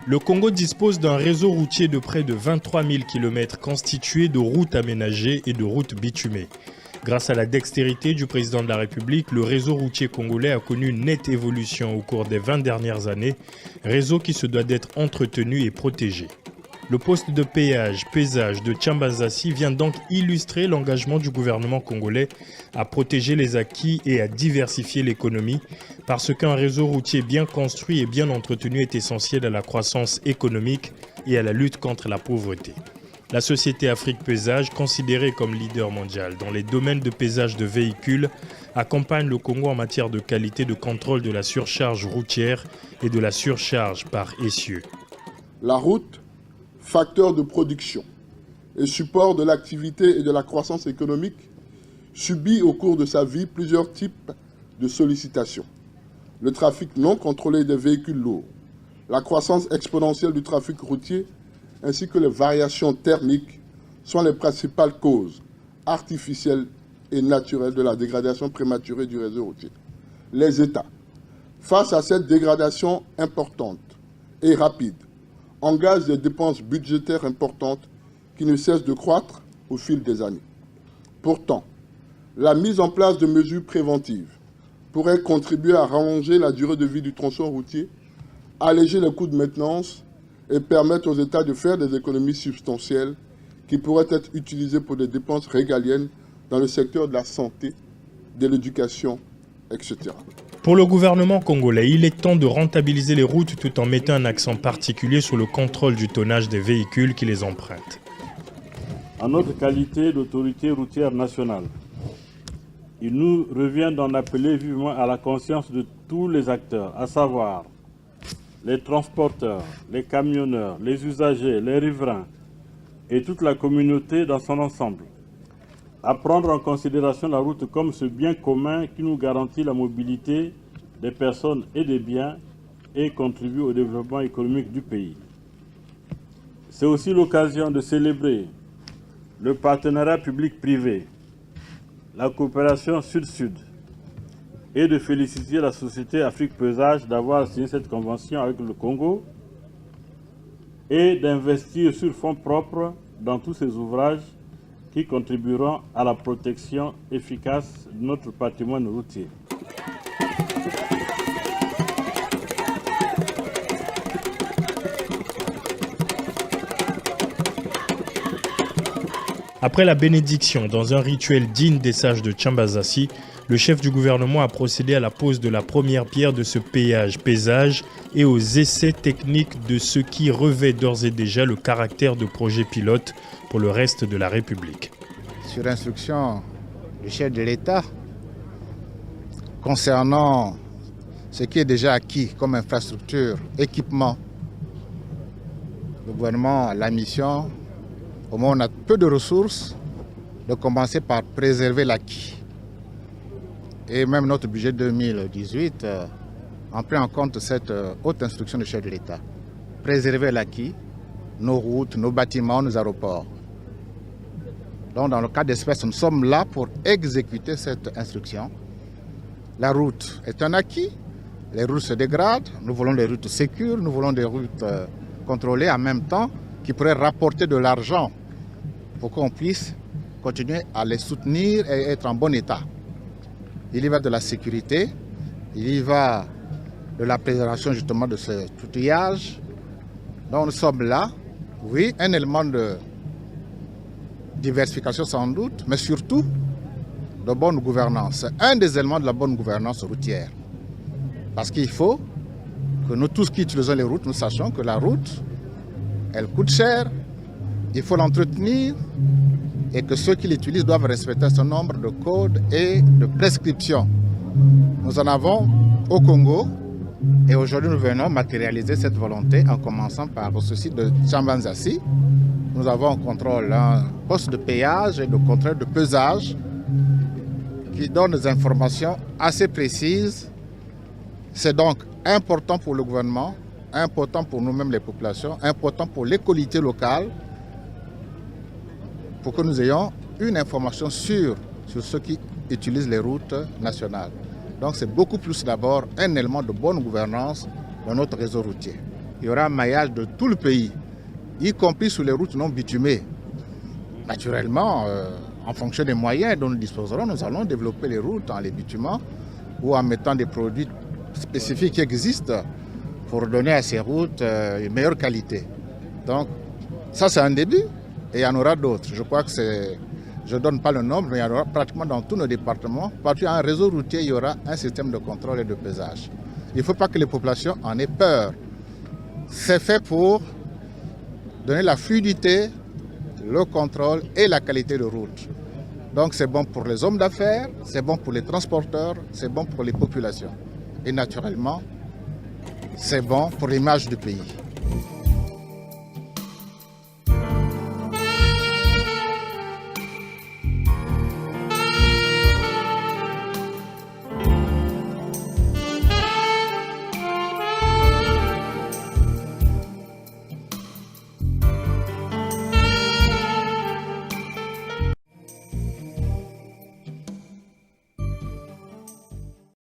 Le Congo dispose d'un réseau routier de près de 23 000 km constitué de routes aménagées et de routes bitumées. Grâce à la dextérité du président de la République, le réseau routier congolais a connu une nette évolution au cours des 20 dernières années, réseau qui se doit d'être entretenu et protégé. Le poste de péage de Tchambazassi vient donc illustrer l'engagement du gouvernement congolais à protéger les acquis et à diversifier l'économie, parce qu'un réseau routier bien construit et bien entretenu est essentiel à la croissance économique et à la lutte contre la pauvreté. La société Afrique Pesage, considérée comme leader mondial dans les domaines de pesage de véhicules, accompagne le Congo en matière de qualité de contrôle de la surcharge routière et de la surcharge par essieu. La route, facteur de production et support de l'activité et de la croissance économique, subit au cours de sa vie plusieurs types de sollicitations. Le trafic non contrôlé des véhicules lourds, la croissance exponentielle du trafic routier, ainsi que les variations thermiques sont les principales causes artificielles et naturelles de la dégradation prématurée du réseau routier. Les États, face à cette dégradation importante et rapide, engagent des dépenses budgétaires importantes qui ne cessent de croître au fil des années. Pourtant, la mise en place de mesures préventives pourrait contribuer à rallonger la durée de vie du tronçon routier, alléger les coûts de maintenance et permettre aux États de faire des économies substantielles qui pourraient être utilisées pour des dépenses régaliennes dans le secteur de la santé, de l'éducation, etc. Pour le gouvernement congolais, il est temps de rentabiliser les routes tout en mettant un accent particulier sur le contrôle du tonnage des véhicules qui les empruntent. En notre qualité d'autorité routière nationale, il nous revient d'en appeler vivement à la conscience de tous les acteurs, à savoir les transporteurs, les camionneurs, les usagers, les riverains et toute la communauté dans son ensemble, à prendre en considération la route comme ce bien commun qui nous garantit la mobilité des personnes et des biens et contribue au développement économique du pays. C'est aussi l'occasion de célébrer le partenariat public-privé, la coopération sud-sud, et de féliciter la société Afrique Pesage d'avoir signé cette convention avec le Congo et d'investir sur fonds propres dans tous ces ouvrages qui contribueront à la protection efficace de notre patrimoine routier. Après la bénédiction dans un rituel digne des sages de Tchambazassi, le chef du gouvernement a procédé à la pose de la première pierre de ce péage et aux essais techniques de ce qui revêt d'ores et déjà le caractère de projet pilote pour le reste de la République. Sur instruction du chef de l'État, concernant ce qui est déjà acquis comme infrastructure, équipement, le gouvernement a la mission, au moment où on a peu de ressources, de commencer par préserver l'acquis. Et même notre budget 2018 a pris en compte cette haute instruction du chef de l'État. Préserver l'acquis, nos routes, nos bâtiments, nos aéroports. Donc dans le cas d'espèce, nous sommes là pour exécuter cette instruction. La route est un acquis, les routes se dégradent, nous voulons des routes sécures, nous voulons des routes contrôlées en même temps qui pourraient rapporter de l'argent pour qu'on puisse continuer à les soutenir et être en bon état. Il y va de la sécurité, il y va de la préservation justement de ce outillage. Donc nous sommes là, oui, un élément de diversification sans doute, mais surtout de bonne gouvernance. C'est un des éléments de la bonne gouvernance routière. Parce qu'il faut que nous tous qui utilisons les routes, nous sachions que la route, elle coûte cher, il faut l'entretenir et que ceux qui l'utilisent doivent respecter un certain nombre de codes et de prescriptions. Nous en avons au Congo et aujourd'hui nous venons matérialiser cette volonté en commençant par ce site de Tchambazassi. Nous avons en contrôle un poste de péage et de contrôle de pesage qui donne des informations assez précises. C'est donc important pour le gouvernement, important pour nous-mêmes les populations, important pour les collectivités locales, pour que nous ayons une information sûre sur ceux qui utilisent les routes nationales. Donc c'est beaucoup plus d'abord un élément de bonne gouvernance dans notre réseau routier. il y aura un maillage de tout le pays, y compris sur les routes non bitumées. Naturellement, en fonction des moyens dont nous disposerons, nous allons développer les routes en les bitumant ou en mettant des produits spécifiques qui existent pour donner à ces routes une meilleure qualité. Donc, ça c'est un début et il y en aura d'autres. Je crois que je ne donne pas le nombre, mais il y en aura pratiquement dans tous nos départements. Partout à un réseau routier, il y aura un système de contrôle et de pesage. Il ne faut pas que les populations en aient peur. C'est fait pour donner la fluidité, le contrôle et la qualité de route. Donc c'est bon pour les hommes d'affaires, c'est bon pour les transporteurs, c'est bon pour les populations. Et naturellement, c'est bon pour l'image du pays.